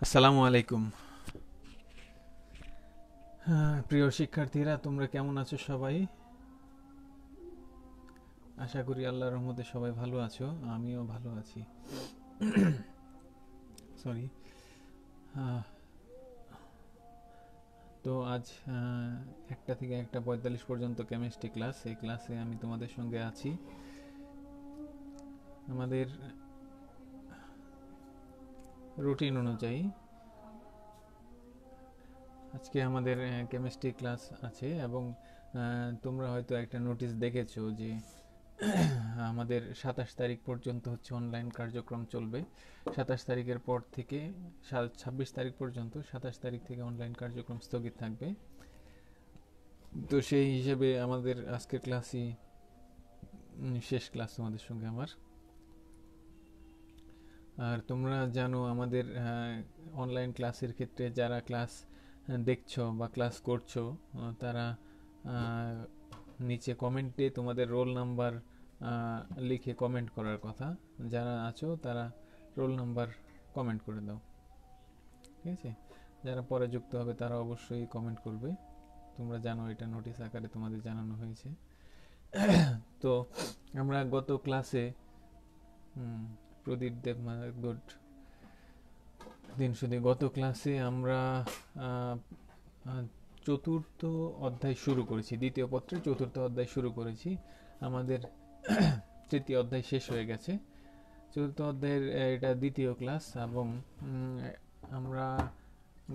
আসসালামু আলাইকুম। প্রিয় শিক্ষার্থীরা, তোমরা কেমন আছো সবাই? আশা করি আল্লাহর রহমতে সবাই ভালো আছো। আমিও ভালো আছি। সরি। তো আজ 1টা থেকে 1:45 পর্যন্ত কেমিস্ট্রি ক্লাস। এই ক্লাসে আমি তোমাদের সঙ্গে আছি। আমাদের রুটিন অনুযায়ী আজকে আমাদের কেমিস্ট্রি ক্লাস আছে, এবং তোমরা হয়তো একটা নোটিশ দেখেছো যে আমাদের 27 তারিখ পর্যন্ত হচ্ছে অনলাইন কার্যক্রম চলবে। 27 তারিখের পর থেকে 26 তারিখ পর্যন্ত, 27 তারিখ থেকে অনলাইন কার্যক্রম স্থগিত থাকবে। তো সেই হিসেবে আমাদের আজকের ক্লাসই শেষ ক্লাস তোমাদের সঙ্গে আমার। আর তোমরা জানো আমাদের অনলাইন ক্লাসের ক্ষেত্রে যারা ক্লাস দেখছো বা ক্লাস করছো, তারা নিচে কমেন্টে তোমাদের রোল নাম্বার লিখে কমেন্ট করার কথা। যারা আছো তারা রোল নাম্বার কমেন্ট করে দাও, ঠিক আছে? যারা পরে যুক্ত হবে তারা অবশ্যই কমেন্ট করবে। তোমরা জানো এটা নোটিশ আকারে তোমাদের জানানো হয়েছে। তো আমরা গত ক্লাসে প্রদীপ দেব গুড দিন শুধু, গত ক্লাসে আমরা চতুর্থ অধ্যায় শুরু করেছি, দ্বিতীয় পত্রের চতুর্থ অধ্যায় শুরু করেছি। আমাদের তৃতীয় অধ্যায় শেষ হয়ে গেছে। চতুর্থ অধ্যায়ের এটা দ্বিতীয় ক্লাস, এবং আমরা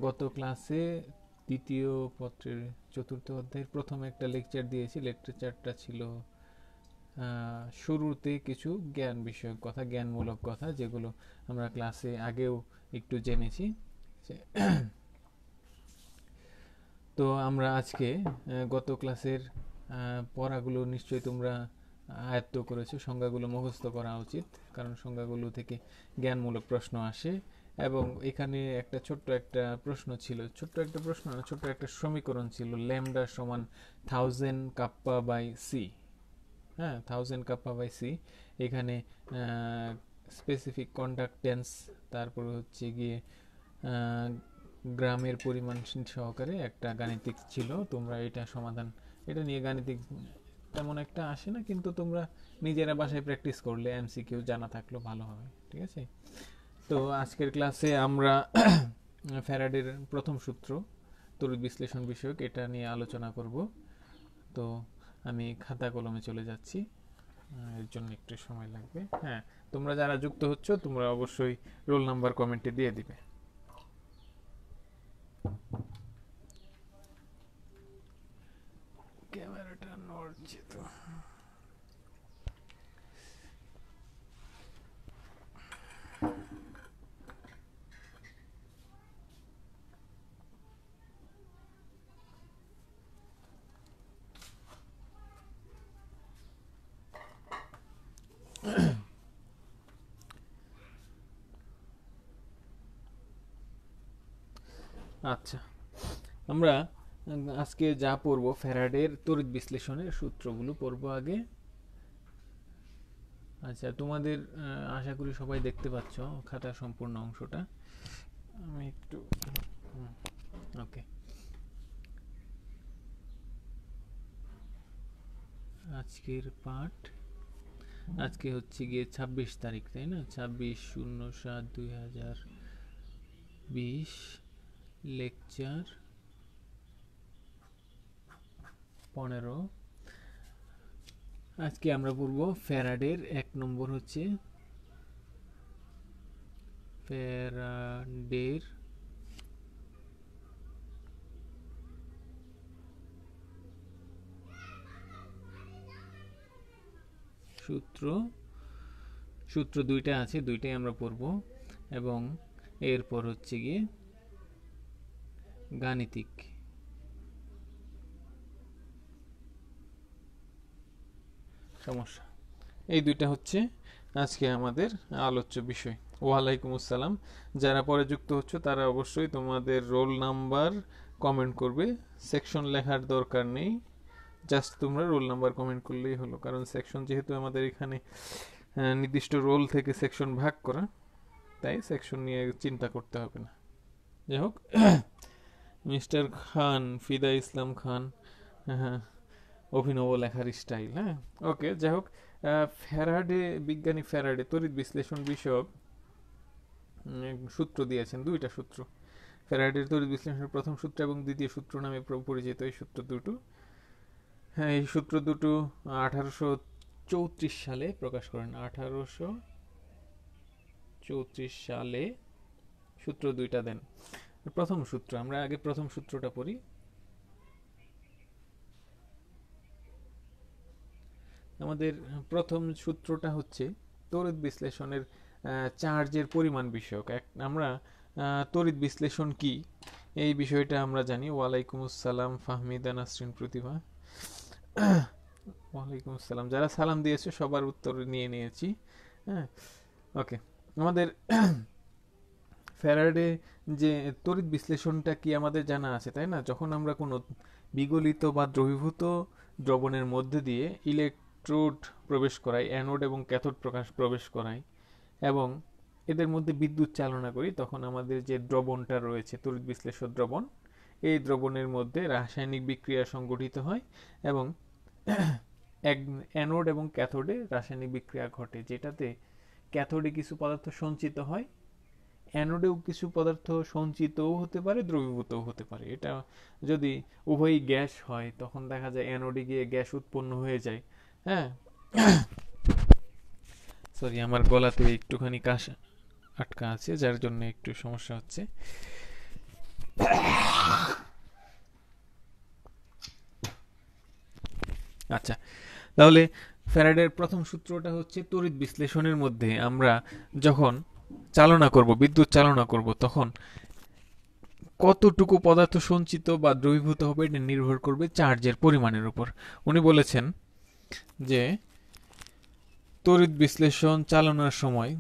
গত ক্লাসে দ্বিতীয় পত্রের চতুর্থ অধ্যায়ের প্রথম একটা লেকচার দিয়েছি। লেকচারটা ছিল শুরুতে কিছু জ্ঞান বিষয়ক কথা, জ্ঞানমূলক কথা, যেগুলো আমরা ক্লাসে আগেও একটু জেনেছি। তো আমরা আজকে গত ক্লাসের পড়াগুলো নিশ্চয়ই তোমরা আয়ত্ত করেছো। সংজ্ঞাগুলো মুখস্থ করা উচিত, কারণ সংজ্ঞাগুলো থেকে জ্ঞানমূলক প্রশ্ন আসে। এবং এখানে একটা ছোট্ট একটা প্রশ্ন ছিল, ছোট্ট একটা প্রশ্ন না, ছোট্ট একটা সমীকরণ ছিল, ল্যামডা সমান 1000 কাপ্পা বাই সি। হ্যাঁ, 1000 কাপ্পা বাই সি। এখানে স্পেসিফিক কন্ডাক্টেন্স, তারপরে হচ্ছে গিয়ে গ্রামের পরিমাণ সহকারে একটা গাণিতিক ছিল। তোমরা এটা সমাধান, এটা নিয়ে গাণিতিক তেমন একটা আসে না, কিন্তু তোমরা নিজেরা বাসায় প্র্যাকটিস করলে এমসিকিউ জানা থাকলেও ভালো হবে, ঠিক আছে? তো আজকের ক্লাসে আমরা ফ্যারাডের প্রথম সূত্র, তড়িৎ বিশ্লেষণ বিষয়ক, এটা নিয়ে আলোচনা করব। তো আমি খাতা কলমে চলে যাচ্ছি, এর জন্য একটু সময় লাগবে। হ্যাঁ, তোমরা যারা যুক্ত হচ্ছ তোমরা অবশ্যই রোল নাম্বার কমেন্টে দিয়ে দিবে। ক্যামেরাটা নড়ছে তো। আচ্ছা, আমরা আজকে যা পড়ব, ফ্যারাডের তড়িৎ বিশ্লেষণের সূত্রগুলো পড়ব আগে। আচ্ছা, তোমাদের আশা করি সবাই দেখতে পাচ্ছ খাতার সম্পূর্ণ অংশটা। আমি একটু ওকে। আজকের পাঠ, আজকে হচ্ছে গিয়ে 26 তারিখ, তাই না? 26/07/2020, লেকচার 15। আজকে আমরা পড়ব ফ্যারাডের 1 নম্বর হচ্ছে ফ্যারাডের সূত্র দুইটা আছে, দুইটাই আমরা পড়ব। এবং এরপর হচ্ছে গিয়ে গাণিতিক। সমস্যা, এই দুইটা হচ্ছে আজকে আমাদের আলোচ্য বিষয়। ওয়ালাইকুম আসসালাম। যারা পরে যুক্ত হচ্ছে তারা অবশ্যই তোমাদের রোল নাম্বার কমেন্ট করবে। সেকশন লেখার দরকার নেই, জাস্ট তোমরা রোল নাম্বার কমেন্ট করলেই হলো, কারণ সেকশন যেহেতু আমাদের এখানে নির্দিষ্ট রোল থেকে সেকশন ভাগ করা, তাই সেকশন নিয়ে চিন্তা করতে হবে না। যাই হোক, মিস্টার খান, ফিদা ইসলাম খান, হ্যাঁ, অভিনব লেখার স্টাইল, হ্যাঁ, ওকে। যাই হোক, ফ্যারাডে, বিজ্ঞানী ফ্যারাডে তড়িৎ বিশ্লেষণ বিষয়ক সূত্র দিয়েছেন, দুইটা সূত্র। ফ্যারাডের তড়িৎ বিশ্লেষণের প্রথম সূত্র এবং দ্বিতীয় সূত্র নামে পরিচিত এই সূত্র দুটো, হ্যাঁ, এই সূত্র দুটো 1834 সালে প্রকাশ করেন। 1834 সালে সূত্র দুইটা দেন। প্রথম সূত্র, আমরা আগে প্রথম সূত্রটা পড়ি। আমাদের প্রথম সূত্রটা হচ্ছে তড়িৎ বিশ্লেষণের চার্জের পরিমাণ বিষয়ক। আমরা তড়িৎ বিশ্লেষণ কি এই বিষয়টা আমরা জানি। ওয়ালাইকুম আসসালাম ফাহমিদা নাসরিন প্রতিভা, ওয়ালাইকুম আসসালাম। যারা সালাম দিয়েছে সবার উত্তর নিয়ে নিয়েছি, হ্যাঁ, ওকে। আমাদের ফ্যারাডে যে তড়িৎ বিশ্লেষণটা কি আমাদের জানা আছে, তাই না? যখন আমরা কোনো বিগলিত বা দ্রবীভূত দ্রবণের মধ্যে দিয়ে ইলেকট্রোড প্রবেশ করাই, অ্যানোড এবং ক্যাথোড প্রবেশ করাই এবং এদের মধ্যে বিদ্যুৎ চালনা করি, তখন আমাদের যে দ্রবণটা রয়েছে তড়িৎ বিশ্লেষণ দ্রবণ, এই দ্রবণের মধ্যে রাসায়নিক বিক্রিয়া সংঘটিত হয় এবং অ্যানোড এবং ক্যাথোডে রাসায়নিক বিক্রিয়া ঘটে, যেটাতে ক্যাথোডে কিছু পদার্থ সঞ্চিত হয়, অ্যানোডেও কিছু পদার্থ সঞ্চিতও হতে পারে, দ্রবীভূতও হতে পারে। এটা যদি উভয়ই গ্যাস হয় তখন দেখা যায় অ্যানোডে গিয়ে গ্যাস উৎপন্ন হয়ে যায়, হ্যাঁ। সরি, আমার গলাতে একটুখানি কাশ আটকা আছে, যার জন্য একটু সমস্যা হচ্ছে। আচ্ছা, তাহলে ফ্যারাডের প্রথম সূত্রটা হচ্ছে তড়িৎ বিশ্লেষণের মধ্যে আমরা যখন চালনা করব, বিদ্যুৎ চালনা করব, তখন কতটুকু পদার্থ সঞ্চিত বা দ্রবীভূত হবে এটা নির্ভর করবে চার্জের পরিমাণের উপর। উনি বলেছেন যে তড়িৎ বিশ্লেষণ চালনার সময়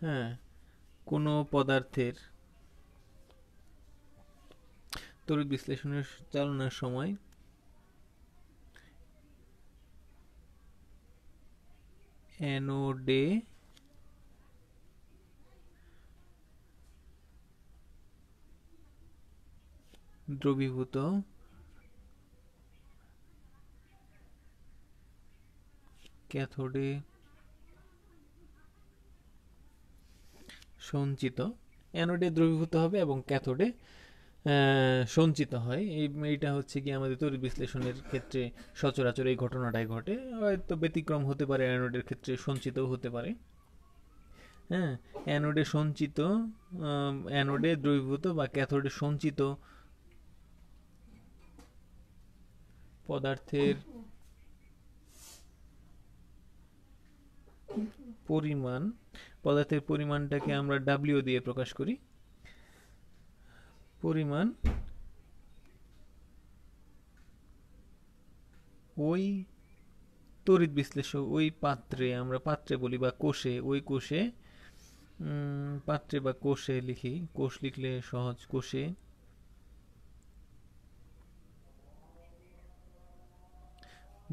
হ্যাঁ, কোনো পদার্থের তড়িৎ বিশ্লেষণের চালনার সময় অ্যানোডে দ্রবীভূত ক্যাথোডে সঞ্চিত, অ্যানোডে দ্রবীভূত হবে এবং ক্যাথোডে সঞ্চিত হয়। এইটা হচ্ছে কি আমাদের তড়িৎ বিশ্লেষণের ক্ষেত্রে সচরাচর এই ঘটনাটাই ঘটে। হয়তো ব্যতিক্রম হতে পারে, অ্যানোডের ক্ষেত্রে সঞ্চিতও হতে পারে, হ্যাঁ। অ্যানোডে সঞ্চিত, অ্যানোডে দ্রবীভূত বা ক্যাথোডে সঞ্চিত পদার্থের পরিমাণটাকে আমরা ডাব্লিউ দিয়ে প্রকাশ করি। পরিমাণ ওই তড়িৎ বিশ্লেষক, ওই পাত্রে, আমরা পাত্রে বলি বা কোষে, ওই কোষে, পাত্রে বা কোষে লিখি, কোষ লিখলে সহজ, কোষে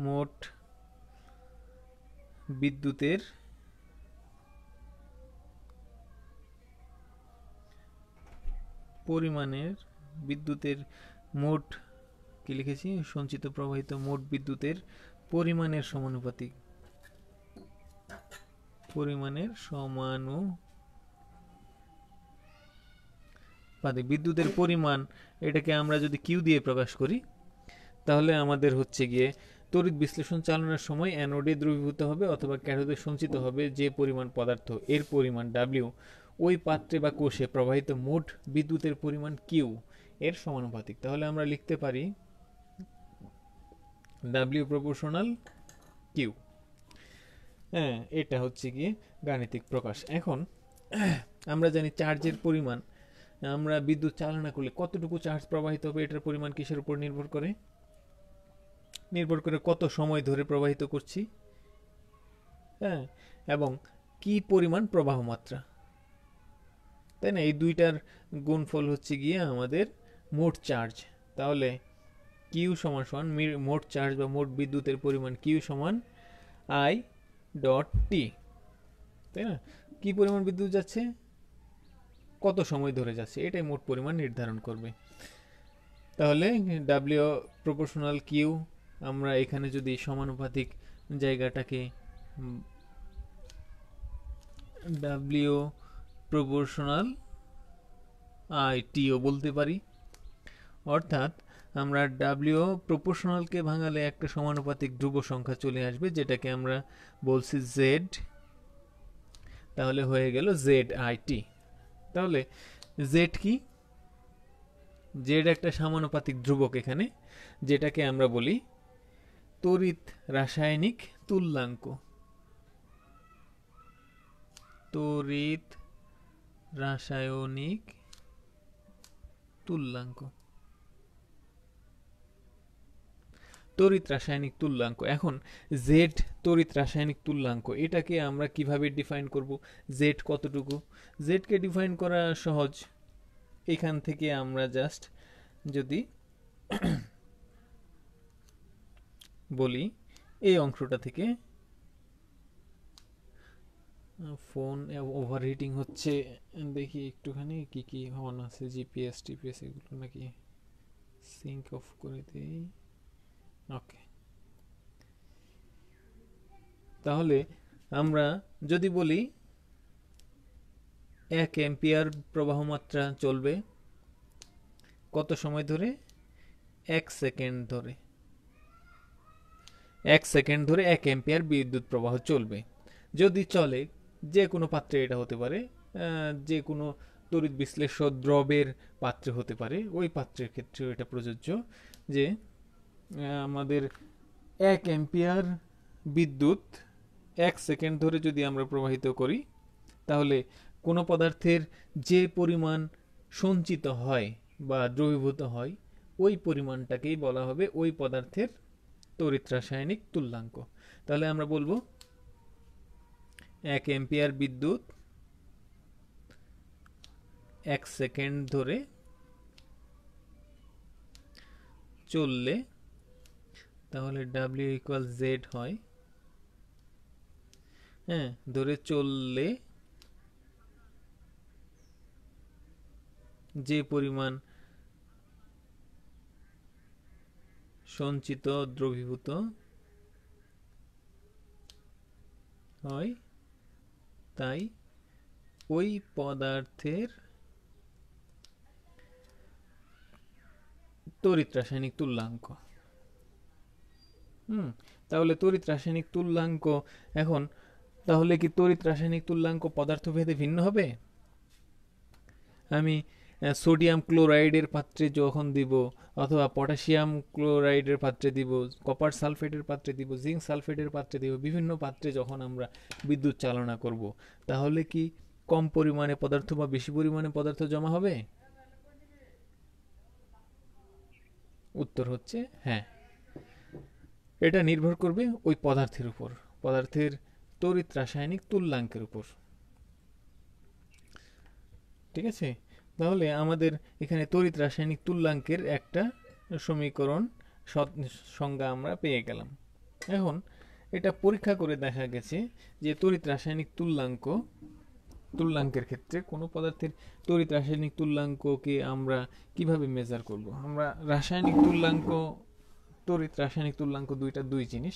মোট বিদ্যুতের মোট কি লিখেছি, সঞ্চিত প্রবাহিত মোট বিদ্যুতের পরিমাণের সমানুপাতিক, বিদ্যুতের পরিমাণ, এটাকে আমরা যদি কিউ দিয়ে প্রকাশ করি তাহলে আমাদের হচ্ছে গিয়ে তড়িৎ বিশ্লেষণ চালানোর সময় অ্যানোডে দ্রবীভূত হবে অথবা ক্যাথোডে সঞ্চিত হবে যে পরিমাণ পদার্থ, এর পরিমাণ ডাব্লিউ ওই পাত্রে বা কোষে প্রবাহিত মোট বিদ্যুতের পরিমাণ কিউ এর সমানুপাতিক। তাহলে আমরা লিখতে পারি ডাব্লিউ প্রপোর্শনাল কিউ, হ্যাঁ, এটা হচ্ছে গিয়ে গাণিতিক প্রকাশ। এখন আমরা জানি চার্জের পরিমাণ, আমরা বিদ্যুৎ চালনা করলে কতটুকু চার্জ প্রবাহিত হবে এটার পরিমাণ কিসের উপর নির্ভর করে? কত সময় ধরে প্রবাহিত করছি, হ্যাঁ, এবং কি পরিমাণ প্রবাহ মাত্রা। তাই না? এই দুইটার গুণফল হচ্ছে গিয়ে আমাদের মোট চার্জ। তাহলে কিউ সমান সমান মোট চার্জ বা মোট বিদ্যুতের পরিমাণ কিউ সমান আই ডট টি, তাই না? কি পরিমাণ বিদ্যুৎ যাচ্ছে, কত সময় ধরে যাচ্ছে, এটাই মোট পরিমাণ নির্ধারণ করবে। তাহলে ডাব্লিউ প্রপোর্শনাল কিউ, আমরা এখানে যদি সমানুপাতিক জায়গাটাকে ডাব্লিউ প্রপোর্শনাল আই টিও বলতে পারি, অর্থাৎ আমরা ডাব্লিউ প্রপোর্শনালকে ভাঙালে একটা সমানুপাতিক ধ্রুব সংখ্যা চলে আসবে, যেটাকে আমরা বলছি জেড। তাহলে হয়ে গেল জেড আই টি। তাহলে জেড কি? জেড একটা সমানুপাতিক ধ্রুবক এখানে, যেটাকে আমরা বলি তড়িৎ রাসায়নিক তুল্যাঙ্ক। তড়িৎ রাসায়নিক তুল্যাঙ্ক, তড়িৎ রাসায়নিক তুল্যাঙ্ক। এখন জেড তড়িৎ রাসায়নিক তুল্যাঙ্ক, এটাকে আমরা কিভাবে ডিফাইন করব? জেড কতটুকু? জেডকে ডিফাইন করা সহজ। এখান থেকে আমরা জাস্ট যদি বলি এই অংশটা থেকে, ফোন ওভারহিটিং হচ্ছে, দেখি একটুখানি কি কি অন আছে, জিপিএস টিপিএস এগুলো নাকি সিঙ্ক অফ করে দেই। ওকে, তাহলে আমরা যদি বলি 1 অ্যাম্পিয়ার প্রবাহ মাত্রা চলবে কত সময় ধরে? 1 সেকেন্ড ধরে। 1 সেকেন্ড ধরে 1 অ্যাম্পিয়ার বিদ্যুৎ প্রবাহ চলবে। যদি চলে, যে কোনো পাত্রে এটা হতে পারে, যে কোনো তড়িৎ বিশ্লেষ্য দ্রবের পাত্রে হতে পারে, ওই পাত্রের ক্ষেত্রেও এটা প্রযোজ্য যে আমাদের 1 অ্যাম্পিয়ার বিদ্যুৎ 1 সেকেন্ড ধরে যদি আমরা প্রবাহিত করি, তাহলে কোনো পদার্থের যে পরিমাণ সঞ্চিত হয় বা দ্রবীভূত হয়, ওই পরিমাণটাকেই বলা হবে ওই পদার্থের তড়িৎ রাসায়নিক তুল্যাঙ্ক। তাহলে আমরা বলবো 1 অ্যাম্পিয়ার বিদ্যুৎ 1 সেকেন্ড ধরে চললে, তাহলে ডাব্লিউ ইকুয়াল জেড হয়। হ্যাঁ, ধরে চললে যে পরিমাণ সঞ্চিত দ্রবীভূত হয়, তাই ওই পদার্থের তড়িৎ রাসায়নিক তুল্যাঙ্ক। তাহলে তড়িৎ রাসায়নিক তুল্যাঙ্ক, এখন তাহলে কি তড়িৎ রাসায়নিক তুল্যাঙ্ক পদার্থভেদে ভিন্ন হবে? আমি সোডিয়াম ক্লোরাইডের পাত্রে যখন দিব, অথবা পটাশিয়াম ক্লোরাইডের পাত্রে দিব, কপার সালফেটের পাত্রে দিব, জিঙ্ক সালফেটের পাত্রে দিব, বিভিন্ন পাত্রে যখন আমরা বিদ্যুৎ চালনা করব, তাহলে কি কম পরিমাণে পদার্থ বা বেশি পরিমাণে পদার্থ জমা হবে? উত্তর হচ্ছে হ্যাঁ। এটা নির্ভর করবে ওই পদার্থের উপর, পদার্থের তড়িৎ রাসায়নিক তুল্যাঙ্কের উপর। ঠিক আছে? তাহলে আমাদের এখানে তড়িৎ রাসায়নিক তুল্যাঙ্কের একটা সমীকরণ সংজ্ঞা আমরা পেয়ে গেলাম। এখন এটা পরীক্ষা করে দেখা গেছে যে তড়িৎ রাসায়নিক তুল্যাঙ্কের ক্ষেত্রে কোনো পদার্থের তড়িৎ রাসায়নিক তুল্যাঙ্ককে আমরা কিভাবে মেজার করব? আমরা রাসায়নিক তুল্যাঙ্ক, তড়িৎ রাসায়নিক তুল্যাঙ্ক দুই জিনিস।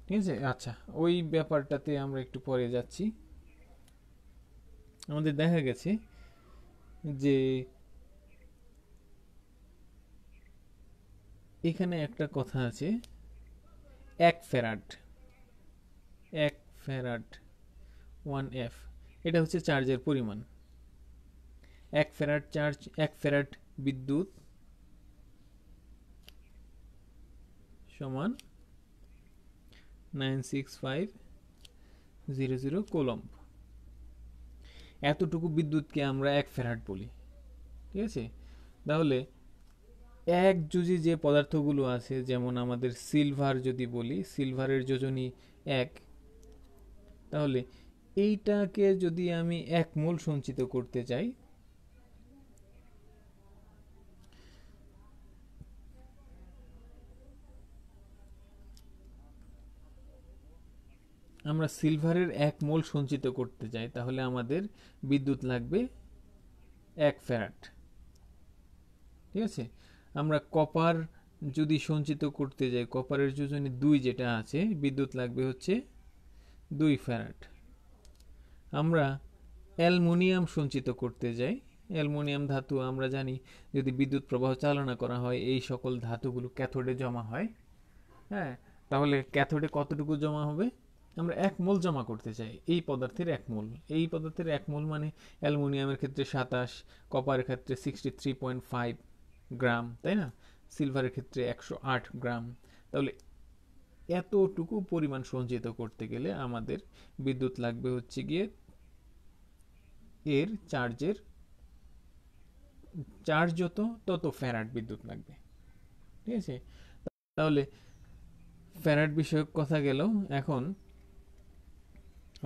ঠিক আছে? আচ্ছা, ওই ব্যাপারটাতে আমরা একটু পরে যাচ্ছি। আমাদের দেখা গেছে যে এখানে একটা কথা আছে, 1 ফ্যারাড 1F, এটা হচ্ছে চার্জের পরিমাণ। 1 ফ্যারাড চার্জ, 1 ফ্যারাড বিদ্যুৎ সমান 96500 কুলম্ব। এতটুকু বিদ্যুৎকে আমরা 1 ফ্যারাড বলি। ঠিক আছে? তাহলে এক যোজি যে পদার্থগুলো আছে, যেমন আমাদের সিলভার যদি বলি, সিলভারের যোজনী 1, তাহলে এইটাকে যদি আমি 1 মোল সঞ্চিত করতে চাই, আমরা সিলভারের 1 মোল সঞ্চিত করতে চাই, তাহলে আমাদের বিদ্যুৎ লাগবে 1 ফ্যারাড। ঠিক আছে, আমরা কপার যদি সঞ্চিত করতে যাই, কপারের যোজনী 2 যেটা আছে, বিদ্যুৎ লাগবে হচ্ছে 2 ফ্যারাড। আমরা অ্যালুমিনিয়াম সঞ্চিত করতে যাই, অ্যালুমিনিয়াম ধাতু আমরা জানি যদি বিদ্যুৎ প্রবাহ চালনা করা হয় এই সকল ধাতুগুলো ক্যাথোডে জমা হয়। হ্যাঁ, তাহলে ক্যাথোডে কতটুকু জমা হবে? আমরা 1 মোল জমা করতে চাই এই পদার্থের 1 মোল। এই পদার্থের 1 মোল মানে অ্যালুমিনিয়ামের ক্ষেত্রে 27, কপারের ক্ষেত্রে 63.5 গ্রাম, তাই না? সিলভারের ক্ষেত্রে 108 গ্রাম। তাহলে এতটুকু পরিমাণ সঞ্চিত করতে গেলে আমাদের বিদ্যুৎ লাগবে হচ্ছে গিয়ে এর চার্জ যত তত ফ্যারাড বিদ্যুৎ লাগবে। ঠিক আছে, তাহলে ফ্যারাড বিষয়ক কথা গেল। এখন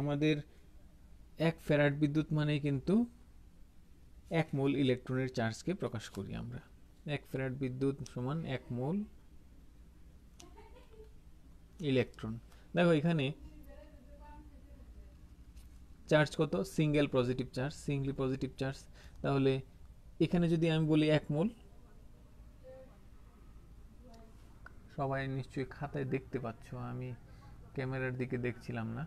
আমাদের 1 ফ্যারাড বিদ্যুৎ মানে কিন্তু 1 মোল ইলেকট্রনের চার্জকে প্রকাশ করি আমরা। 1 ফ্যারাড বিদ্যুৎ সমান 1 মোল ইলেকট্রন। দেখো এখানে চার্জ কত? Single positive charge. তাহলে এখানে যদি আমি বলি 1 মোল, সবাই নিশ্চয়ই খাতায় দেখতে পাচ্ছ, আমি ক্যামেরার দিকে দেখছিলাম না।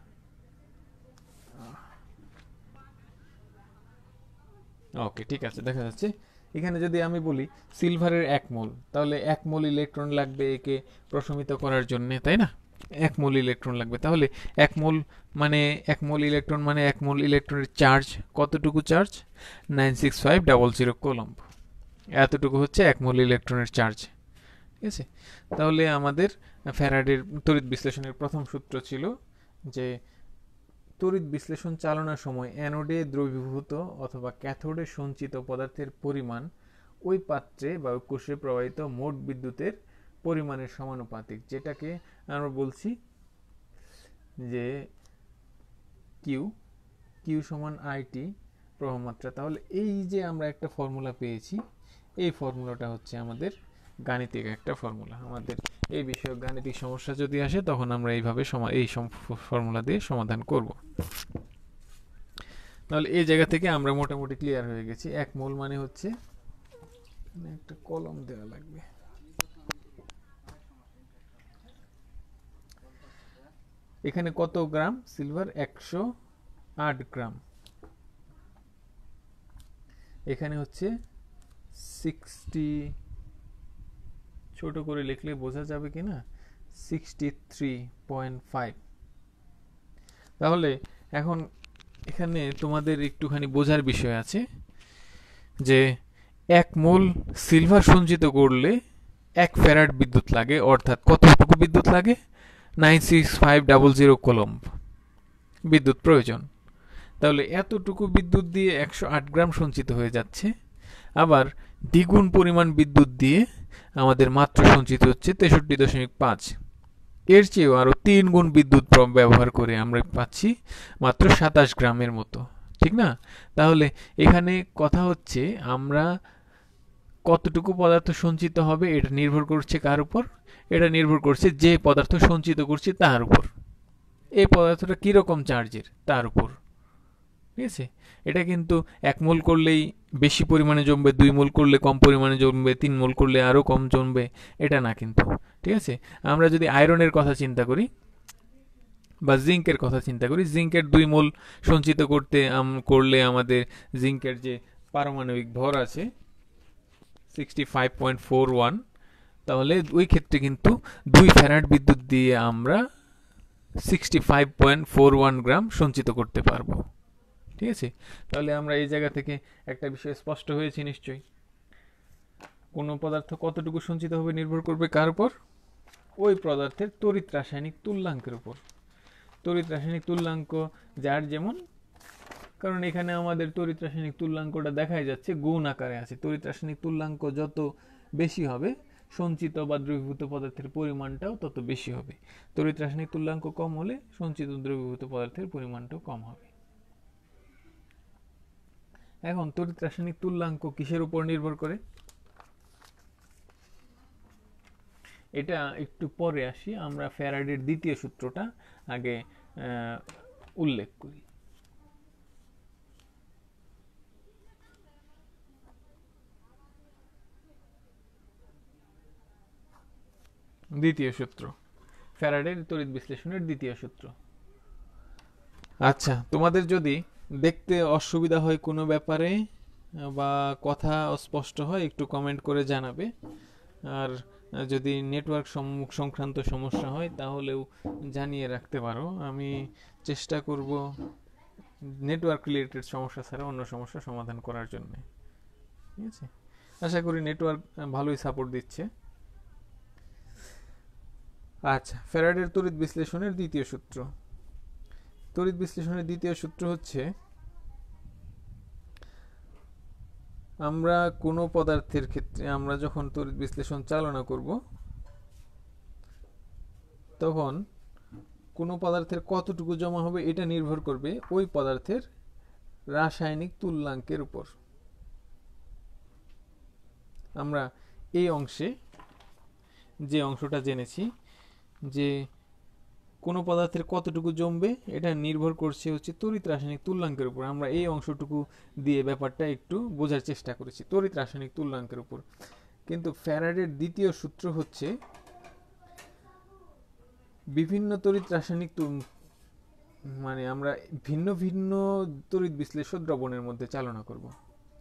ওকে, ঠিক আছে, দেখা যাচ্ছে। এখানে যদি আমি বলি সিলভারের 1 মোল, তাহলে 1 মোল ইলেকট্রন লাগবে একে প্রশমিত করার জন্য, তাই না? 1 মোল ইলেকট্রন লাগবে। তাহলে 1 মোল মানে 1 মোল ইলেকট্রন মানে 1 মোল ইলেকট্রনের চার্জ কতটুকু? Charge 96500 coulomb. এতটুকু হচ্ছে 1 মোল ইলেকট্রনের চার্জ। ঠিক আছে, তাহলে আমাদের ফ্যারাডের তড়িৎ বিশ্লেষণের প্রথম সূত্র ছিল যে তড়িৎ বিশ্লেষণ চালনার সময় অ্যানোডে দ্রবীভূত অথবা ক্যাথোডে সঞ্চিত পদার্থের পরিমাণ ওই পাত্রে বা ওই কোষে প্রবাহিত মোট বিদ্যুতের পরিমাণের সমানুপাতিক, যেটাকে আমরা বলছি যে কিউ সমান আইটি প্রবাহমাত্রা। তাহলে এই যে আমরা একটা ফর্মুলা পেয়েছি, এই ফর্মুলাটা হচ্ছে আমাদের গাণিতিক একটা ফর্মুলা। আমাদের এই বিষয়ে গাণিতিক সমস্যা যদি আসে তখন আমরা এইভাবে এই ফর্মুলা দিয়ে সমাধান করব। তাহলে এই জায়গা থেকে আমরা মোটামুটি ক্লিয়ার হয়ে গেছি। 1 মোল মানে হচ্ছে, একটা কলম দেওয়া লাগবে। এখানে কত গ্রাম সিলভার? 108 গ্রাম। এখানে হচ্ছে 60, ছোট করে লিখলে বোঝা যাবে কিনা, 63.5। তাহলে এখন এখানে তোমাদের একটুখানি বোঝার বিষয় আছে যে 1 মোল সিলভার সঞ্চিত করলে 1 ফ্যারাড বিদ্যুৎ লাগে, অর্থাৎ কতটুকু বিদ্যুৎ লাগে? 96500 কুলম্ব বিদ্যুৎ প্রয়োজন। তাহলে এতটুকু বিদ্যুৎ দিয়ে 108 গ্রাম সঞ্চিত হয়ে যাচ্ছে। আবার দ্বিগুণ পরিমাণ বিদ্যুৎ দিয়ে আমাদের মাত্র সঞ্চিত হচ্ছে 63.5। এর চেয়েও আরো 3 গুণ বিদ্যুৎ ব্যবহার করে আমরা পাচ্ছি মাত্র 27 গ্রামের মতো, ঠিক না? তাহলে এখানে কথা হচ্ছে আমরা কতটুকু পদার্থ সঞ্চিত হবে এটা নির্ভর করছে কার উপর? এটা নির্ভর করছে যে পদার্থ সঞ্চিত করছি তার উপর, এই পদার্থটা কিরকম চার্জের তার উপর। ঠিক আছে, এটা কিন্তু 1 মোল করলেই বেশি পরিমাণে জমবে, 2 মোল করলে কম পরিমাণে জমবে, 3 মোল করলে আরো কম জমবে, এটা না কিন্তু। ঠিক আছে, আমরা যদি আয়রনের কথা চিন্তা করি বা জিঙ্কের কথা চিন্তা করি, জিঙ্কের 2 মোল সঞ্চিত করলে আমাদের জিঙ্কের যে পারমাণবিক ভর আছে 65.41, তাহলে ওই ক্ষেত্রে কিন্তু 2 ফ্যারাড বিদ্যুৎ দিয়ে আমরা 65.41 গ্রাম সঞ্চিত করতে পারবো। ঠিক আছে, তাহলে আমরা এই জায়গা থেকে একটা বিষয় স্পষ্ট হয়েছে নিশ্চয়ই। কোন পদার্থ কতটুকু সঞ্চিত হবে নির্ভর করবে কার উপর? ওই পদার্থের তড়িৎ রাসায়নিক তুল্যাঙ্কের উপর। তড়িৎ রাসায়নিক তুল্যাঙ্ক যার যেমন, কারণ এখানে আমাদের তড়িৎ রাসায়নিক তুল্যাঙ্কটা দেখাই যাচ্ছে গুণ আকারে আছে। তড়িৎ রাসায়নিক তুল্যাঙ্ক যত বেশি হবে সঞ্চিত বা দ্রবীভূত পদার্থের পরিমাণটাও তত বেশি হবে। তড়িৎ রাসায়নিক তুল্যাঙ্ক কম হলে সঞ্চিত দ্রবীভূত পদার্থের পরিমাণটাও কম হবে। এখন তড়িৎ রাসায়নিক তুল্যাঙ্ক কিসের উপর নির্ভর করে? এটা একটু পরে আসি, আমরা ফ্যারাডের দ্বিতীয় সূত্রটা আগে উল্লেখ করি। দ্বিতীয় সূত্র, ফ্যারাডের তড়িৎ বিশ্লেষণের দ্বিতীয় সূত্র। আচ্ছা, তোমাদের যদি দেখতে অসুবিধা হয় কোনো ব্যাপারে বা কথা অস্পষ্ট হয় একটু কমেন্ট করে জানাবে। আর যদি নেটওয়ার্ক সংক্রান্ত সমস্যা হয় তাহলেও জানিয়ে রাখতে পারো, আমি চেষ্টা করব নেটওয়ার্ক রিলেটেড সমস্যা ছাড়া অন্য সমস্যা সমাধান করার জন্য। ঠিক আছে, আশা করি নেটওয়ার্ক ভালোই সাপোর্ট দিচ্ছে। আচ্ছা, ফ্যারাডের তড়িৎ বিশ্লেষণের দ্বিতীয় সূত্র। তড়িৎ বিশ্লেষণের দ্বিতীয় সূত্র হচ্ছে, আমরা কোনো পদার্থের ক্ষেত্রে আমরা যখন তড়িৎ বিশ্লেষণ চালনা করব তখন কোনো পদার্থের কতটুকু জমা হবে এটা নির্ভর করবে ওই পদার্থের রাসায়নিক তুল্যাঙ্কের উপর। আমরা এই অংশে যে অংশটা জেনেছি যে কোনো পদার্থের কতটুকু জমবে এটা নির্ভর করছে হচ্ছে তড়িৎ রাসায়নিক তুল্যাঙ্কের উপর। আমরা এই অংশটুকু দিয়ে ব্যাপারটা একটু বোঝার চেষ্টা করেছি, তড়িৎ রাসায়নিক তুল্যাঙ্কের উপর। কিন্তু ফ্যারাডের দ্বিতীয় সূত্র হচ্ছে বিভিন্ন তড়িৎ রাসায়নিক মানে আমরা ভিন্ন ভিন্ন তড়িৎ বিশ্লেষণ দ্রবণের মধ্যে চালনা করব।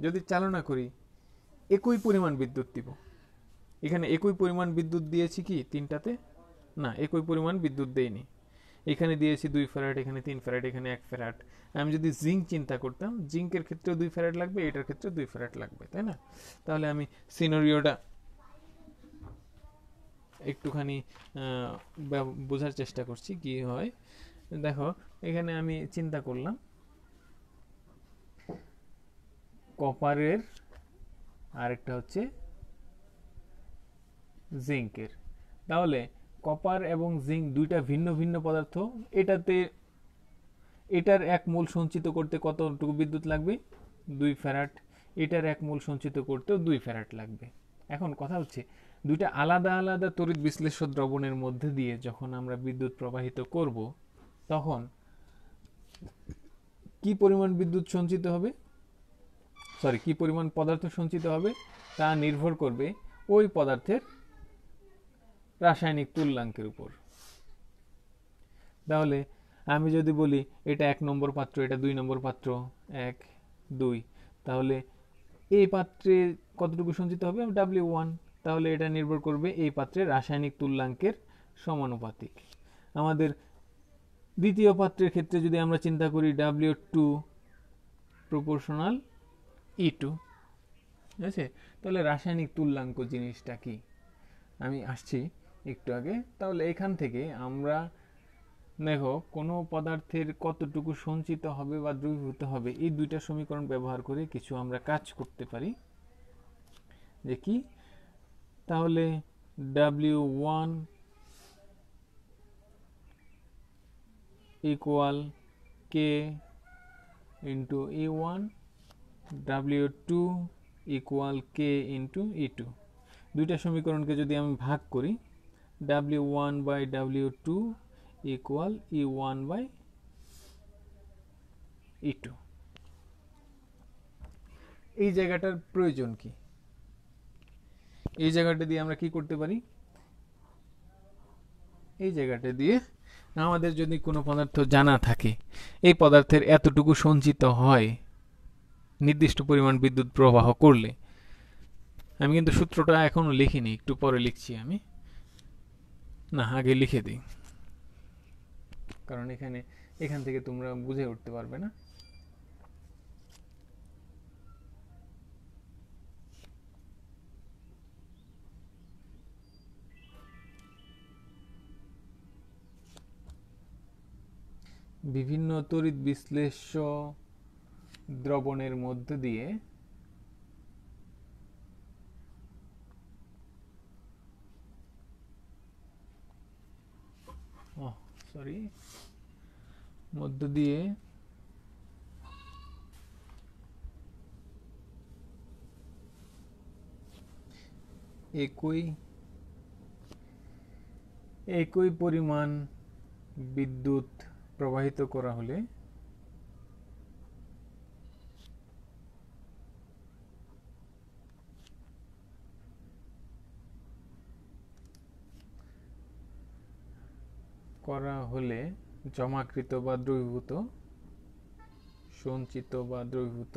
যদি চালনা করি একই পরিমাণ বিদ্যুৎ দিব। এখানে একই পরিমাণ বিদ্যুৎ দিয়েছি কি তিনটাতে? না, একই পরিমাণ বিদ্যুৎ দেইনি। এখানে দিয়েছি 2 ফ্যারাড, এখানে 3 ফ্যারাড, এখানে 1 ফ্যারাড। আমি যদি জিঙ্ক চিন্তা করতাম, জিঙ্কের ক্ষেত্রেও 2 ফ্যারাড লাগবে, এটার ক্ষেত্রেও 2 ফ্যারাড লাগবে, তাই না? তাহলে আমি সিনারিওটা একটুখানি বোঝার চেষ্টা করছি কি হয়। দেখো, এখানে আমি চিন্তা করলাম কপারের আর একটা হচ্ছে জিঙ্কের। তাহলে কপার এবং জিঙ্ক দুইটা ভিন্ন ভিন্ন পদার্থ। এটার 1 মোল সঞ্চিত করতে কতটুকু বিদ্যুৎ লাগবে? 2 ফ্যারাড। এটার 1 মোল সঞ্চিত করতেও 2 ফ্যারাড লাগবে। এখন কথা হচ্ছে দুইটা আলাদা আলাদা তড়িৎ বিশ্লেষ্য দ্রবণের মধ্যে দিয়ে যখন আমরা বিদ্যুৎ প্রবাহিত করব তখন কি পরিমাণ বিদ্যুৎ সঞ্চিত হবে, কি পরিমাণ পদার্থ সঞ্চিত হবে তা নির্ভর করবে ওই পদার্থের রাসায়নিক তুল্যাঙ্কের উপর। তাহলে আমি যদি বলি এটা 1 নম্বর পাত্র, এটা 2 নম্বর পাত্র, 1 2, তাহলে এই পাত্রে কতটুকু সঞ্চিত হবে? W1। তাহলে এটা নির্ভর করবে এই পাত্রের রাসায়নিক তুল্যাঙ্কের সমানুপাতিক। আমাদের দ্বিতীয় পাত্রের ক্ষেত্রে যদি আমরা চিন্তা করি W2 প্রপোর্শনাল E2, ঠিক আছে? তাহলে রাসায়নিক তুল্যাঙ্ক জিনিসটা কি আমি আসছি একটু আগে। তাহলে এখান থেকে আমরা দেখো কোনো পদার্থের কতটুকু সঞ্চিত হবে বা দ্রবীভূত হবে এই দুইটা সমীকরণ ব্যবহার করে কিছু আমরা কাজ করতে পারি। যে কি? তাহলে W1 equal K into E1, W2 equal K into E2। দুইটা সমীকরণকে যদি আমি ভাগ করি, W1 by W2 equal E1 by E2। এই জায়গাটার প্রয়োজন কি? এই জায়গাটা দিয়ে আমরা কি করতে পারি? এই জায়গাটা দিয়ে আমাদের যদি কোনো পদার্থ জানা থাকে এই পদার্থের এতটুকু সঞ্চিত হয় নির্দিষ্ট পরিমাণ বিদ্যুৎ প্রবাহ করলে, আমি কিন্তু সূত্রটা এখনো লিখিনি, একটু পরে লিখছি আমি, না আগে লিখে দিই, কারণ এখান থেকে তোমরা বুঝে উঠতে পারবে না। বিভিন্ন তড়িৎ বিশ্লেষ্য দ্রবণের মধ্য দিয়ে একই একই পরিমাণ বিদ্যুৎ প্রবাহিত করা হলে জমাকৃত বা দ্রবীভূত সঞ্চিত বা দ্রবীভূত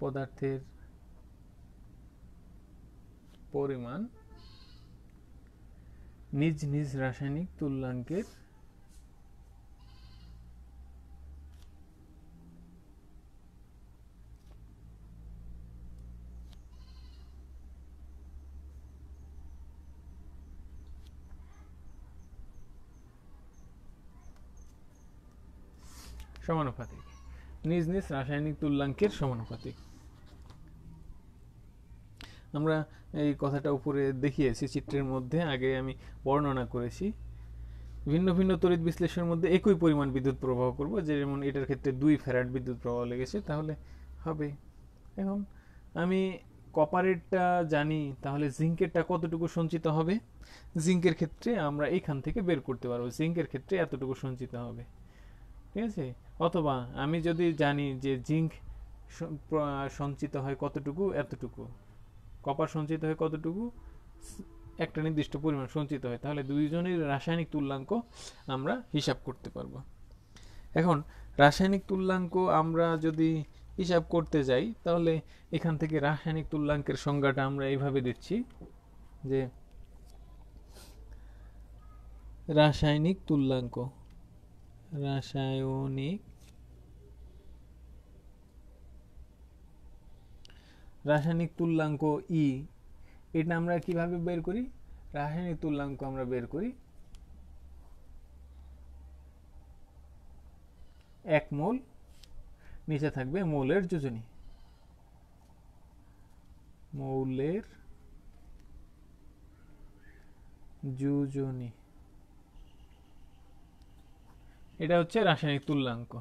পদার্থের পরিমাণ নিজ নিজ রাসায়নিক তুল্যাঙ্কের সমানুপাতিক, নিজ নিজ রাসায়নিক তুল্যাঙ্কের সমানুপাতিক। আমরা এই কথাটা উপরে দেখিয়েছি চিত্রের মধ্যে, আগে আমি বর্ণনা করেছি। ভিন্ন ভিন্ন তড়িৎ বিশ্লেষণের মধ্যে একই পরিমাণ বিদ্যুৎ প্রবাহ করব, যেমন এটার ক্ষেত্রে 2 ফ্যারাড বিদ্যুৎ প্রবাহ লেগেছে, তাহলে হবে। এখন আমি কপারেরটা জানি, তাহলে জিঙ্কেরটা কতটুকু সঞ্চিত হবে? জিঙ্কের ক্ষেত্রে আমরা এখান থেকে বের করতে পারবো, জিঙ্কের ক্ষেত্রে এতটুকু সঞ্চিত হবে, ঠিক আছে। অথবা আমি যদি জানি যে জিঙ্ক সঞ্চিত হয় কতটুকু, এতটুকু, কপার সঞ্চিত হয় কতটুকু, একটা নির্দিষ্ট পরিমাণ সঞ্চিত হয়, তাহলে দুইজনের রাসায়নিক তুল্যাঙ্ক আমরা হিসাব করতে পারবো। এখন রাসায়নিক তুল্যাঙ্ক আমরা যদি হিসাব করতে যাই, তাহলে এখান থেকে রাসায়নিক তুল্যাঙ্কের সংজ্ঞাটা আমরা এইভাবে দিচ্ছি যে রাসায়নিক তুল্যাঙ্ক, রাসায়নিক তুল্যাঙ্ক ই, এটা আমরা কিভাবে বের করি? রাসায়নিক তুল্যাঙ্ক আমরা বের করি 1 মোল, নিচে থাকবে মোলের যোজনী, মৌলের যোজনী, এটা হচ্ছে রাসায়নিক তুল্যাঙ্ক।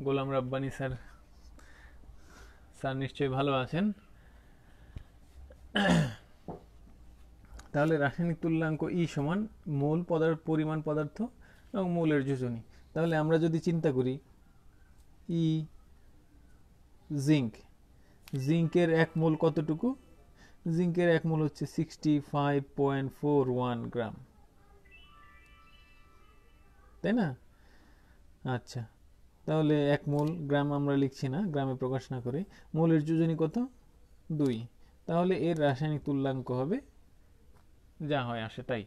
গোলাম রাব্বানী স্যার নিশ্চয়ই ভালো আছেন। তাহলে রাসায়নিক তুল্যাঙ্ক ই সমান মোল পরিমাণ পদার্থ এবং মোলের যোজনী। তাহলে আমরা যদি চিন্তা করি ই জিঙ্ক, জিঙ্কের 1 মোল কতটুকু? জিঙ্কের 1 মোল হচ্ছে 65.41 গ্রাম, তাই না? আচ্ছা, তাহলে 1 মোল, গ্রাম আমরা লিখছি না, গ্রামে প্রকাশ না করে। মোলের যোজনী কত? 2। তাহলে এর রাসায়নিক তুল্যাঙ্ক হবে যা হয় আসে তাই।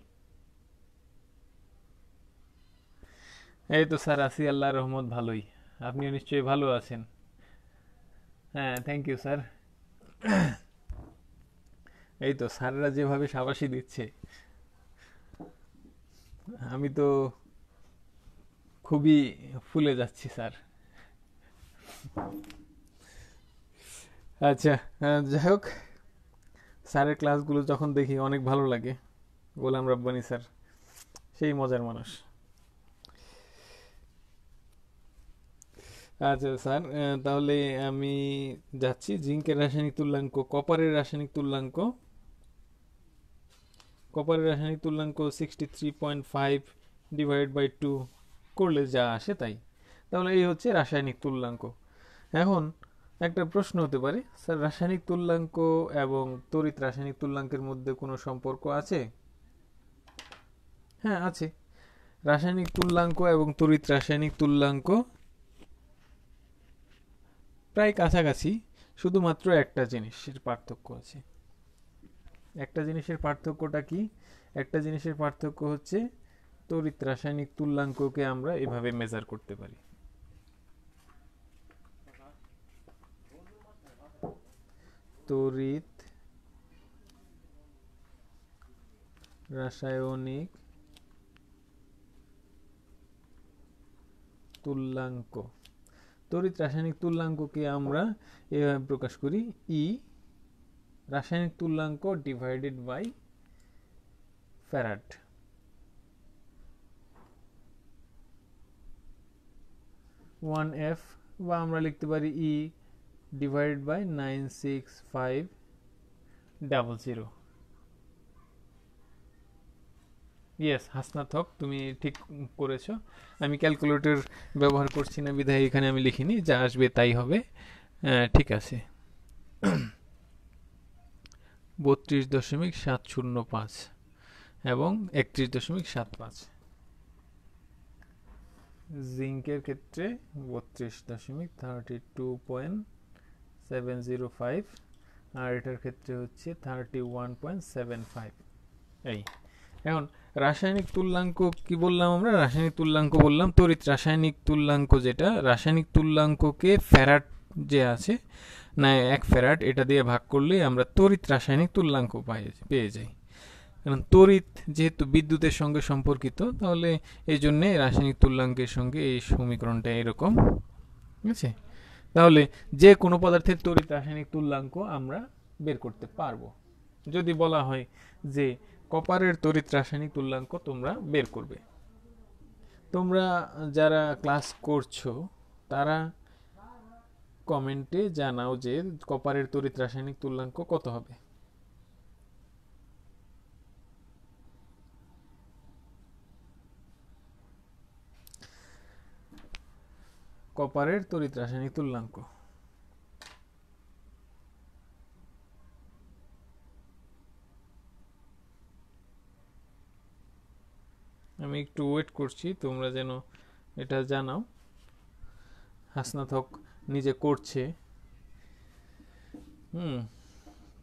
এই তো স্যার আছি, আল্লাহর রহমত, ভালোই। আপনিও নিশ্চয়ই ভালো আছেন। হ্যাঁ, থ্যাংক ইউ স্যার। এই তো স্যাররা যেভাবে শাবাশি দিচ্ছে, আমি তো খুবই ফুলে যাচ্ছি স্যার। আচ্ছা, যাই হোক, স্যারের ক্লাসগুলো যখন দেখি অনেক ভালো লাগে। গোলাম রাব্বানী স্যার সেই মজার মানুষ। আচ্ছা স্যার, তাহলে আমি যাচ্ছি জিঙ্কের রাসায়নিক তুল্যাঙ্ক, কপারের রাসায়নিক তুল্যাঙ্ক, কপারের রাসায়নিক তুল্যাঙ্ক 63.5 ডিভাইডেড বাই 2 করলে যা আসে তাই। তাহলে এই হচ্ছে রাসায়নিক তুল্যাঙ্ক। এখন একটা প্রশ্ন হতে পারে, স্যার রাসায়নিক তুল্যাঙ্ক এবং তড়িৎ রাসায়নিক তুল্যাঙ্কের মধ্যে কোনো সম্পর্ক আছে? হ্যাঁ, আছে। রাসায়নিক তুল্যাঙ্ক এবং তড়িৎ রাসায়নিক তুল্যাঙ্ক প্রায় কাছাকাছি, শুধুমাত্র একটা জিনিসের পার্থক্য আছে। একটা জিনিসের পার্থক্যটা কি? একটা জিনিসের পার্থক্য হচ্ছে তড়িৎ রাসায়নিক তুল্যাঙ্ককে আমরা এভাবে মেজার করতে পারি। তড়িৎ রাসায়নিক তুল্যাঙ্ক, তড়িৎ রাসায়নিক তুল্যাঙ্ককে আমরা এভাবে প্রকাশ করি ই রাসায়নিক তুল্যাঙ্ক ডিভাইডেড বাই ফ্যারাড। 1F বা আমরা লিখতে পারি E divide by 96500। Yes Hasnat Haque, তুমি ঠিক করেছো। আমি ক্যালকুলেটর ব্যবহার করছি না বিধায় এখানে আমি লিখিনি, যা আসবে তাই হবে। ঠিক আছে। 32.705 এবং 31.75। জিঙ্কের ক্ষেত্রে 32.32.705 আর এটার ক্ষেত্রে হচ্ছে 31.75। এই এখন রাসায়নিক তুল্যাঙ্ক কি বললাম আমরা? রাসায়নিক তুল্যাঙ্ক বললাম তড়িৎ রাসায়নিক তুল্যাঙ্ক, যেটা রাসায়নিক তুল্যাঙ্ককে ফ্যারাড যে আছে না 1 ফ্যারাড, এটা দিয়ে ভাগ করলে আমরা তড়িৎ রাসায়নিক তুল্যাঙ্ক পেয়ে যাই। কারণ তড়িৎ যেহেতু বিদ্যুতের সঙ্গে সম্পর্কিত, তাহলে এই জন্যে রাসায়নিক তুল্যাঙ্কের সঙ্গে এই সমীকরণটা এরকম। ঠিক আছে, তাহলে যে কোনো পদার্থের তড়িৎ রাসায়নিক তুল্যাঙ্ক আমরা বের করতে পারবো। যদি বলা হয় যে কপারের তড়িৎ রাসায়নিক তুল্যাঙ্ক তোমরা বের করবে, তোমরা যারা ক্লাস করছো তারা কমেন্টে জানাও যে কপারের তড়িৎ রাসায়নিক তুল্যাঙ্ক কত হবে। কপারের তড়িৎ রাসায়নিক তুল্যাঙ্ক আমি একটু ওয়েট করছি, তোমরা যেন এটা জানাও। হাসনাত হক নিজে করছে।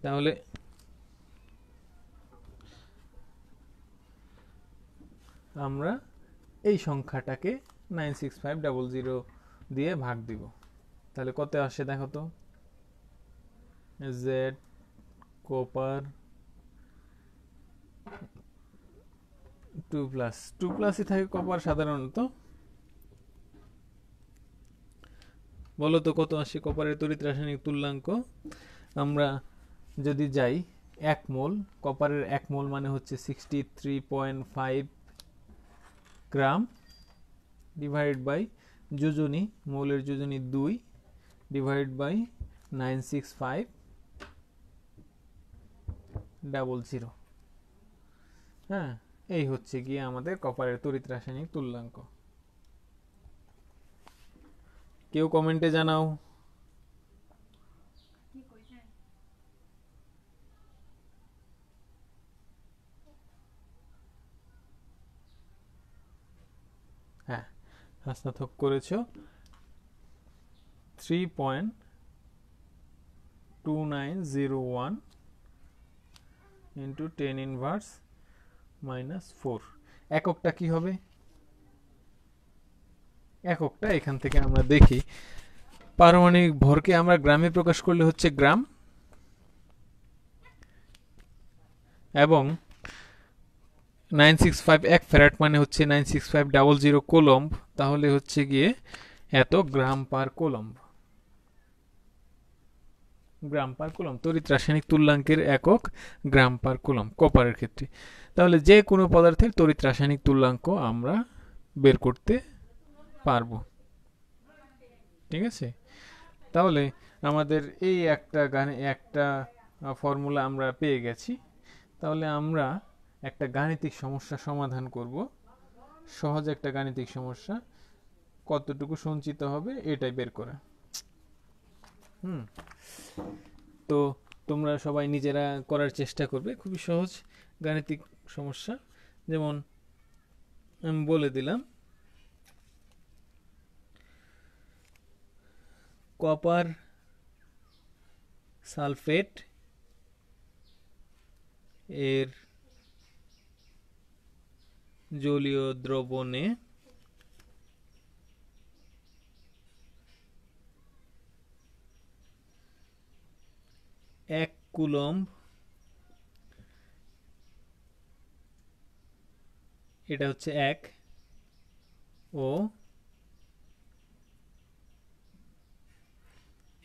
তাহলে আমরা এই সংখ্যাটাকে 96500 দিয়ে ভাগ দিব, তাহলে কত আসে দেখো তো। জেড কপার 2+2+ই থাকে কপার সাধারণত। বলো তো কত আসে কপারের তড়িৎ রাসায়নিক তুল্যাঙ্ক? আমরা যদি যাই 1 মোল, কপারের 1 মোল মানে হচ্ছে 63.5 গ্রাম, ডিভাইড বাই যোজনী, মোলের যোজনী 2 ডিভাইড বাই 96500। হ্যাঁ, এই হচ্ছে গিয়ে আমাদের কপারের তড়িৎ রাসায়নিক তুল্যাঙ্ক। কেউ কমেন্টে জানাও। হ্যাঁ, হাসনাত হক করেছো। 3.2901 ইন্টু 10⁻⁻⁴। এককটা কি হবে? এককটা এখান থেকে আমরা দেখি, পারমাণবিক ভরকে আমরা গ্রামে প্রকাশ করলে হচ্ছে গ্রাম, এবং 965 1 ফ্যারাড মানে হচ্ছে 96500 কোলম্ব, তাহলে হচ্ছে গিয়ে এত গ্রাম পার কোলম্ব। গ্রাম পার কোলম্ব তড়িৎ রাসায়নিক তুল্যাঙ্কের একক গ্রাম পার কোলম্ব কপারের ক্ষেত্রে। তাহলে যে কোনো পদার্থের তড়িৎ রাসায়নিক তুল্যাঙ্ক আমরা বের করতে পারবো। ঠিক আছে, তাহলে আমাদের এই একটা ফর্মুলা আমরা পেয়ে গেছি। তাহলে আমরা একটা গাণিতিক সমস্যা সমাধান করব, সহজ একটা গাণিতিক সমস্যা, কতটুকু সঞ্চিত হবে এটাই বের করা। তো তোমরা সবাই নিজেরা করার চেষ্টা করবে, খুবই সহজ গাণিতিক সমস্যা। যেমন আমি বলে দিলাম, কপার সালফেট এর জলীয় দ্রবণে 1 কুলম্ব, এটা হচ্ছে 1, ও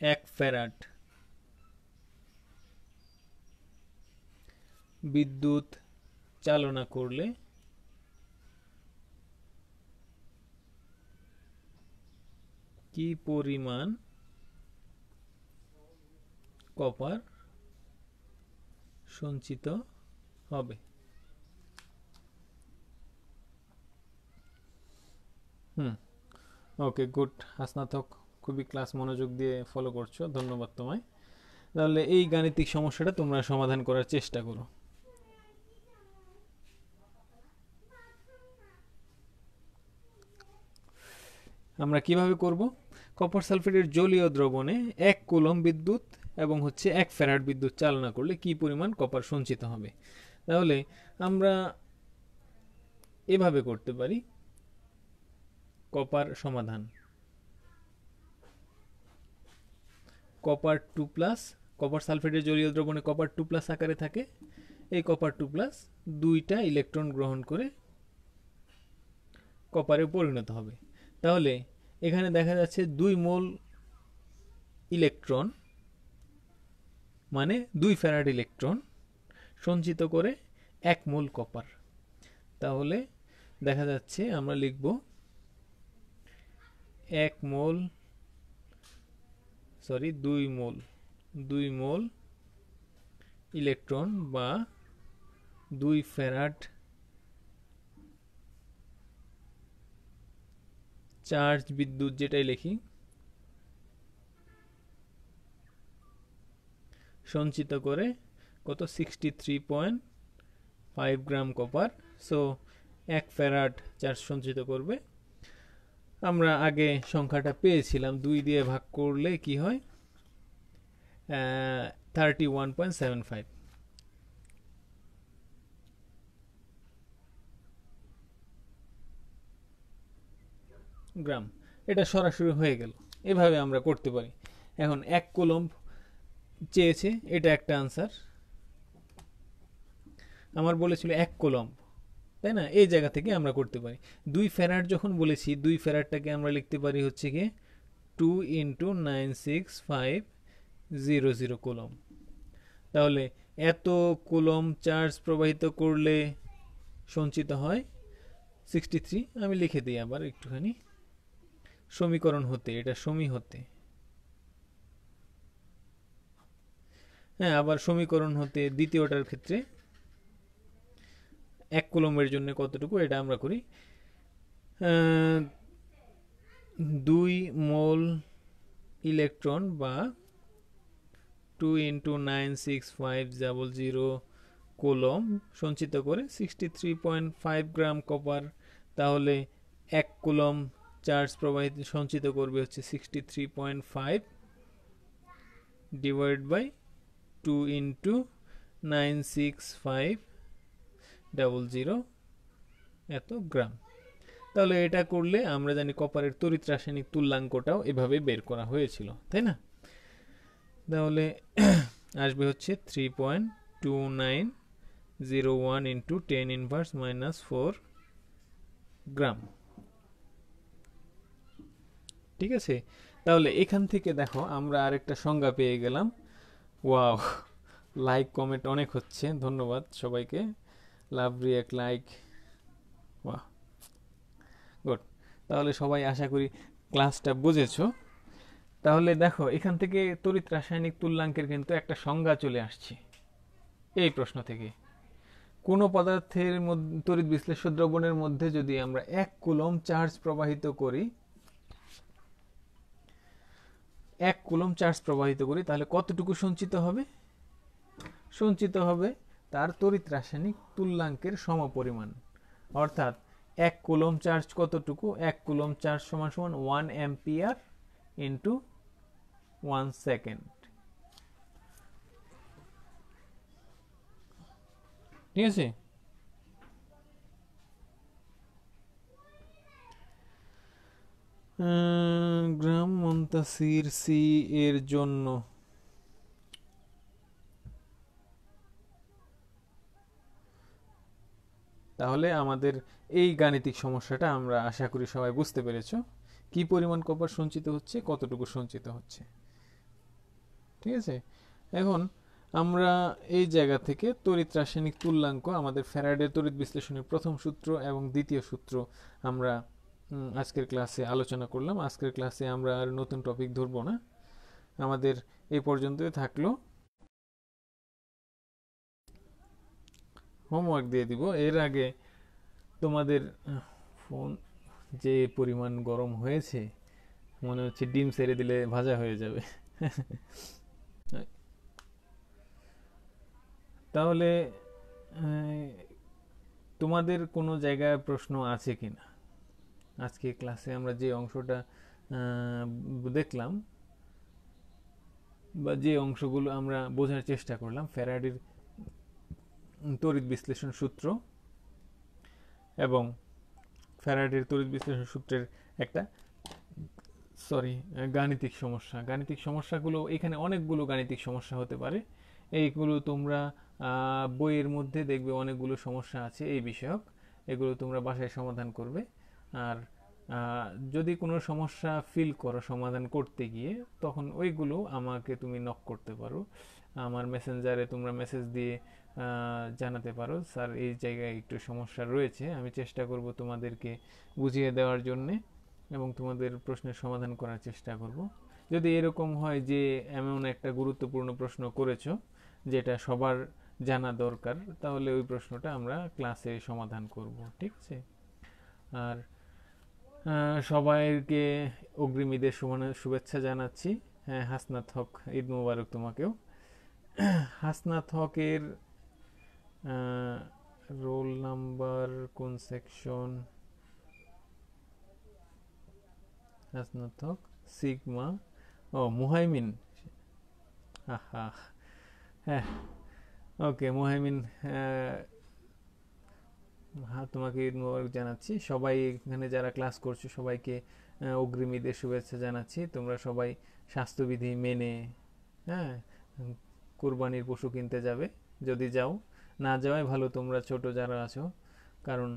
1 ফ্যারাড বিদ্যুৎ চালনা করলে কি পরিমাণ কপার সঞ্চিত হবে। ওকে, গুড হাসনাথক, খুবই ক্লাস মনোযোগ দিয়ে ফলো করছো, ধন্যবাদ তোমায়। তাহলে এই গাণিতিক সমস্যাটা তোমরা সমাধান করার চেষ্টা করো। আমরা কিভাবে করব? কপার সালফেটের জলীয় দ্রবণে 1 কুলম্ব বিদ্যুৎ এবং 1 ফ্যারাড বিদ্যুৎ চালনা করলে কি পরিমাণ কপার সঞ্চিত হবে। তাহলে আমরা এভাবে করতে পারি। কপার সমাধান কপার 2+, কপার সালফেটের জলীয় দ্রবণে কপার 2+ আকারে থাকে। এই কপার 2+ 2টা ইলেকট্রন গ্রহণ করে কপারে পরিণত হবে। তাহলে এখানে দেখা যাচ্ছে 2 মোল ইলেকট্রন মানে 2 ফ্যারাড ইলেকট্রন সঞ্চিত করে 1 মোল কপার। তাহলে দেখা যাচ্ছে আমরা লিখব 2 মোল ইলেকট্রন বা 2 ফ্যারাড চার্জ বিদ্যুৎ, যেটাই লিখি, সঞ্চিত করে কত 63.5 গ্রাম কপার। সো 1 ফ্যারাড চার্জ সঞ্চিত করবে। আমরা আগে সংখ্যাটা পেয়েছিলাম, 2 দিয়ে ভাগ করলে কি হয় 31.75 গ্রাম। এটা সরাসরি হয়ে গেল। এভাবে আমরা করতে পারি। এখন 1 কুলম্ব চেয়েছে, এটা একটা আনসার। আমার বলেছিল 1 কুলম্ব, তাই না? এই জায়গা থেকে আমরা করতে পারি। 2 ফ্যারাড যখন বলেছি, 2 ফ্যারাডটাকে আমরা লিখতে পারি হচ্ছে কি 2 × 96500 কুলম্ব। তাহলে এত কুলম্ব চার্জ প্রবাহিত করলে সঞ্চিত হয় 63। আমি লিখে দিই আবার একটুখানি, সমীকরণ হতে, এটা সমী হতে, হ্যাঁ, আবার সমীকরণ হতে দ্বিতীয়টার ক্ষেত্রে 1 কুলম্বের জন্য কতটুকু, এটা আমরা করি 2 মোল ইলেকট্রন বা 2 × 96500 কুলম্ব সঞ্চিত করে 63.5 গ্রাম কপার। তাহলে 1 কুলম্ব চার্জ প্রবাহিত সঞ্চিত করবে হচ্ছে 63.5 ডিভাইড বাই 2 × 96500 এত গ্রাম। তাহলে এটা করলে আমরা জানি কপারের তড়িৎ রাসায়নিক তুল্যাঙ্কটাও এভাবে বের করা হয়েছিল, তাই না? তাহলে আসবে হচ্ছে 3.2901 × 10⁻⁻⁴ গ্রাম। ঠিক আছে? তাহলে এখান থেকে দেখো আমরা আরেকটা সংজ্ঞা পেয়ে গেলাম। ওয়াও, লাইক কমেন্ট অনেক হচ্ছে, ধন্যবাদ সবাইকে। লাভ রিঅ্যাক্ট লাইক, ওয়াও, গুড। তাহলে সবাই আশা করি ক্লাসটা বুঝেছো। তাহলে দেখো এখান থেকে তড়িৎ রাসায়নিক তুল্যাঙ্কের কিন্তু একটা সংজ্ঞা চলে আসছে এই প্রশ্ন থেকে। কোনো পদার্থের তড়িৎ বিশ্লেষ্য দ্রবণের মধ্যে যদি আমরা 1 কুলম্ব চার্জ প্রবাহিত করি, 1 কুলম্ব চার্জ প্রবাহিত করি, তাহলে কতটুকু সঞ্চিত হবে? সঞ্চিত হবে তার তড়িৎ রাসায়নিক তুল্যাঙ্কের সমপরিমাণ। অর্থাৎ 1 কুলম্ব চার্জ কতটুকু? 1 কুলম্ব চার্জ সমান 1 অ্যাম্পিয়ার ইন্টু 1 সেকেন্ড। ঠিক আছে? গ্রাম মুনতাসির সি এর জন্য তাহলে আমাদের এই গাণিতিক সমস্যাটা আমরা আশা করি সবাই বুঝতে পেরেছো। কি পরিমাণ কপার সঞ্চিত হচ্ছে, কতটুকু সঞ্চিত হচ্ছে। ঠিক আছে? এখন আমরা এই জায়গা থেকে তড়িৎ রাসায়নিক তুল্যাঙ্ক, আমাদের ফ্যারাডের তড়িৎ বিশ্লেষণের প্রথম সূত্র এবং দ্বিতীয় সূত্র আমরা আজকের ক্লাসে আলোচনা করলাম। আজকের ক্লাসে আমরা আর নতুন টপিক ধরবো না, আমাদের এই পর্যন্তই থাকলো। হোমওয়ার্ক দিয়ে দিব। এর আগে তোমাদের ফোন যে পরিমাণ গরম হয়েছে, মনে হচ্ছে ডিম ছেড়ে দিলে ভাজা হয়ে যাবে। তাহলে তোমাদের কোনো জায়গায় প্রশ্ন আছে কিনা? আজকে ক্লাসে আমরা যে অংশটা দেখলাম বা যে অংশগুলো আমরা বোঝার চেষ্টা করলাম, ফ্যারাডের তড়িৎ বিশ্লেষণ সূত্র এবং ফ্যারাডের তড়িৎ বিশ্লেষণ সূত্রের একটা গাণিতিক সমস্যা। গাণিতিক সমস্যাগুলো এখানে অনেকগুলো গাণিতিক সমস্যা হতে পারে। এইগুলো তোমরা বইয়ের মধ্যে দেখবে অনেকগুলো সমস্যা আছে এই বিষয়ক, এগুলো তোমরা বাসায় সমাধান করবে। আর যদি কোনো সমস্যা ফিল করো সমাধান করতে গিয়ে, তখন ওইগুলো আমাকে তুমি নক করতে পারো, আমার মেসেঞ্জারে তোমরা মেসেজ দিয়ে জানাতে পারো, স্যার এই জায়গায় একটু সমস্যা রয়েছে, আমি চেষ্টা করব তোমাদেরকে বুঝিয়ে দেওয়ার জন্যে এবং তোমাদের প্রশ্নের সমাধান করার চেষ্টা করব। যদি এরকম হয় যে এমন একটা গুরুত্বপূর্ণ প্রশ্ন করেছো যেটা সবার জানা দরকার, তাহলে ওই প্রশ্নটা আমরা ক্লাসে সমাধান করব, ঠিক আছে? আর সবাইকে অগ্রিম ঈদের শুভেচ্ছা জানাচ্ছি। হ্যাঁ, হাসনাত হক, ঈদ মোবারক তোমাকেও। হাসনাত হকের রোল নাম্বার কোন সেকশন? হাসনাত হক সিগমা। ও মুহাইমিন, হ্যাঁ ওকে মুহাইমিন, তোমাকে ঈদ মোবারক জানাচ্ছি। সবাই এখানে যারা ক্লাস করছো সবাইকে অগ্রিম ঈদের শুভেচ্ছা জানাচ্ছি। তোমরা সবাই স্বাস্থ্যবিধি মেনে কুরবানির পশু কিনতে যাবে, যদি যাও। না যাওয়াই ভালো তোমরা ছোট যারা আছো, কারণ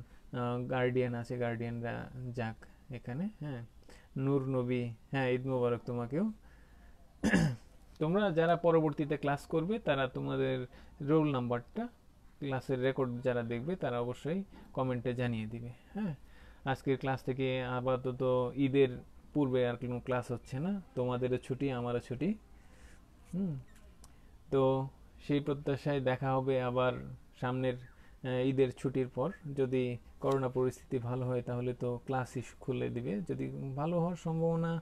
গার্ডিয়ান আছে, গার্ডিয়ানরা যাক এখানে। হ্যাঁ, নূর নবী, হ্যাঁ ঈদ মোবারক তোমাকেও। তোমরা যারা পরবর্তীতে ক্লাস করবে তারা তোমাদের রোল নাম্বারটা ক্লাসের রেকর্ড যারা দেখবে তারা অবশ্যই কমেন্টে জানিয়ে দিবে। হ্যাঁ, আজকের ক্লাস থেকে আপাতত ঈদের পূর্বে আর কোনো ক্লাস হচ্ছে না, তোমাদেরও ছুটি আমারও ছুটি। তো সেই প্রত্যাশায় দেখা হবে আবার সামনের ঈদের ছুটির পর। যদি করোনা পরিস্থিতি ভালো হয় তাহলে তো ক্লাসই খুলে দিবে, যদি ভালো হওয়ার সম্ভাবনা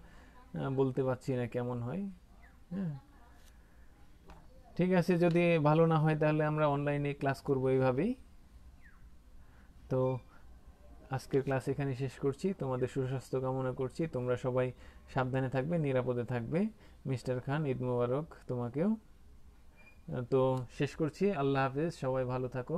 বলতে পারছি না কেমন হয়। হ্যাঁ, ঠিক আছে, যদি ভালো না হয় তাহলে আমরা অনলাইনে ক্লাস করব এইভাবেই। তো আজকের ক্লাস এখানে শেষ করছি, তোমাদের সুস্বাস্থ্য কামনা করছি, তোমরা সবাই সাবধানে থাকবে, নিরাপদে থাকবে। মিস্টার খান, ঈদ মোবারক তোমাকেও। তো শেষ করছি, আল্লাহ হাফেজ, সবাই ভালো থাকো।